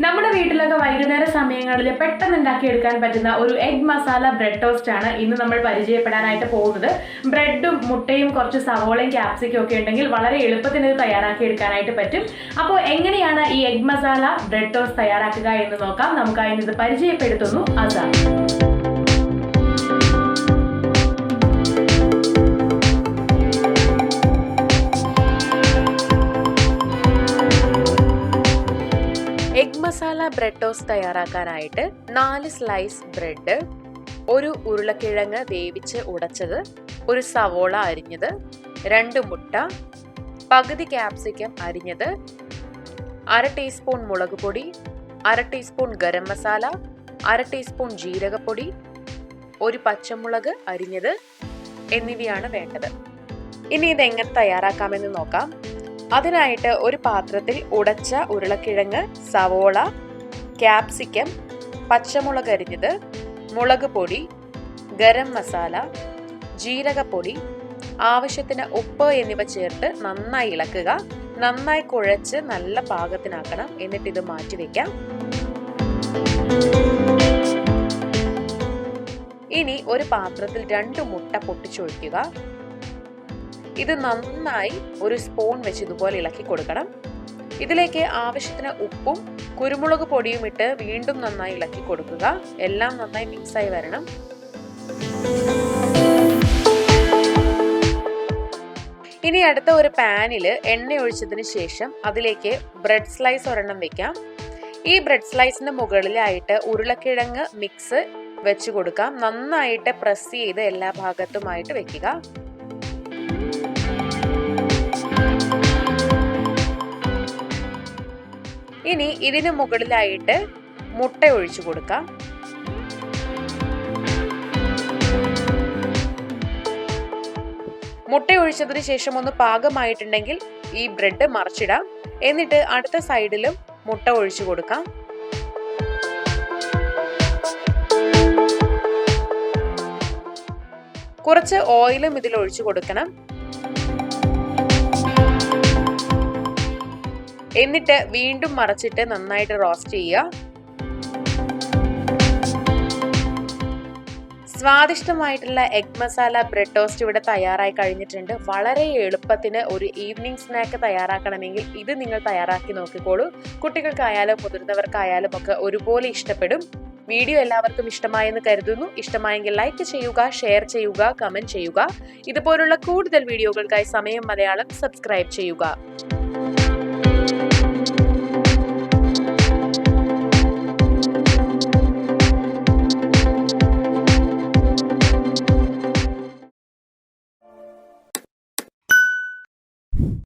നമ്മുടെ വീട്ടിലൊക്കെ വൈകുന്നേര സമയങ്ങളിൽ പെട്ടെന്ന് ഉണ്ടാക്കിയെടുക്കാൻ പറ്റുന്ന ഒരു എഗ് മസാല ബ്രെഡ് ടോസ്റ്റ് ആണ് ഇന്ന് നമ്മൾ പരിചയപ്പെടാനായിട്ട് പോകുന്നത്. ബ്രെഡും മുട്ടയും കുറച്ച് സവോളയും ക്യാപ്സിക്കും ഒക്കെ ഉണ്ടെങ്കിൽ വളരെ എളുപ്പത്തിന് ഇത് തയ്യാറാക്കി എടുക്കാനായിട്ട് പറ്റും. അപ്പോൾ എങ്ങനെയാണ് ഈ എഗ് മസാല ബ്രെഡ് ടോസ്റ്റ് തയ്യാറാക്കുക എന്ന് നോക്കാം. നമുക്കായി ഇത് പരിചയപ്പെടുത്തുന്നു Assam. Egg masala bread toast തയ്യാറാക്കാനായിട്ട് 4 സ്ലൈസ് ബ്രെഡ്, ഒരു ഉരുളക്കിഴങ്ങ് വേവിച്ച് ഉടച്ചത്, ഒരു സവോള അരിഞ്ഞത്, 2 മുട്ട, പകുതി ക്യാപ്സിക്കം അരിഞ്ഞത്, 1/2 ടീസ്പൂൺ മുളക് പൊടി, 1/2 ടീസ്പൂൺ ഗരം മസാല, 1/2 ടീസ്പൂൺ ജീരകപ്പൊടി, ഒരു പച്ചമുളക് അരിഞ്ഞത് എന്നിവയാണ് വേണ്ടത്. ഇനി ഇതെങ്ങനെ തയ്യാറാക്കാമെന്ന് നോക്കാം. അതിനായിട്ട് ഒരു പാത്രത്തിൽ ഉടച്ച ഉരുളക്കിഴങ്ങ്, സവോള, ക്യാപ്സിക്കം, പച്ചമുളക് അരിഞ്ഞത്, മുളക് പൊടി, ഗരം മസാല, ജീരകപ്പൊടി, ആവശ്യത്തിന് ഉപ്പ് എന്നിവ ചേർത്ത് നന്നായി ഇളക്കുക. നന്നായി കുഴച്ച് നല്ല പാകത്തിനാക്കണം. എന്നിട്ട് ഇത് മാറ്റിവെക്കാം. ഇനി ഒരു പാത്രത്തിൽ 2 മുട്ട പൊട്ടിച്ചൊഴിക്കുക. ഇത് നന്നായി ഒരു സ്പൂൺ വെച്ച് ഇതുപോലെ ഇളക്കി കൊടുക്കണം. ഇതിലേക്ക് ആവശ്യത്തിന് ഉപ്പും കുരുമുളക് പൊടിയും ഇട്ട് വീണ്ടും നന്നായി ഇളക്കി കൊടുക്കുക. എല്ലാം നന്നായി മിക്സായി വരണം. ഇനി അടുത്ത ഒരു പാനിൽ എണ്ണ ഒഴിച്ചതിന് ശേഷം അതിലേക്ക് ബ്രെഡ് സ്ലൈസ് ഒരെണ്ണം വെക്കാം. ഈ ബ്രെഡ് സ്ലൈസിന് മുകളിലായിട്ട് ഉരുളക്കിഴങ്ങ് മിക്സ് വെച്ച് കൊടുക്കാം. നന്നായിട്ട് പ്രസ് ചെയ്ത് എല്ലാ ഭാഗത്തുമായിട്ട് വെക്കുക. ഇനി ഇതിന് മുകളിലായിട്ട് മുട്ട ഒഴിച്ചു കൊടുക്കാം. മുട്ട ഒഴിച്ചതിന് ശേഷം ഒന്ന് പാകമായിട്ടുണ്ടെങ്കിൽ ഈ ബ്രെഡ് മറിച്ചിടാം. എന്നിട്ട് അടുത്ത സൈഡിലും മുട്ട ഒഴിച്ചു കൊടുക്കാം. കുറച്ച് ഓയിലും ഇതിൽ ഒഴിച്ചു കൊടുക്കണം. എന്നിട്ട് വീണ്ടും മറച്ചിട്ട് നന്നായിട്ട് റോസ്റ്റ് ചെയ്യുക. സ്വാദിഷ്ടമായിട്ടുള്ള എഗ് മസാല ബ്രെഡ് ടോസ്റ്റ് ഇവിടെ തയ്യാറായി കഴിഞ്ഞിട്ടുണ്ട്. വളരെ എളുപ്പത്തിന് ഒരു ഈവനിങ് സ്നാക്ക് തയ്യാറാക്കണമെങ്കിൽ ഇത് നിങ്ങൾ തയ്യാറാക്കി നോക്കിക്കോളൂ. കുട്ടികൾക്കായാലും മുതിർന്നവർക്കായാലും ഒക്കെ ഒരുപോലെ ഇഷ്ടപ്പെടും. വീഡിയോ എല്ലാവർക്കും ഇഷ്ടമായെന്ന് കരുതുന്നു. ഇഷ്ടമായെങ്കിൽ ലൈക്ക് ചെയ്യുക, ഷെയർ ചെയ്യുക, കമന്റ് ചെയ്യുക. ഇതുപോലുള്ള കൂടുതൽ വീഡിയോകൾക്കായി സമയം മലയാളം സബ്സ്ക്രൈബ് ചെയ്യുക.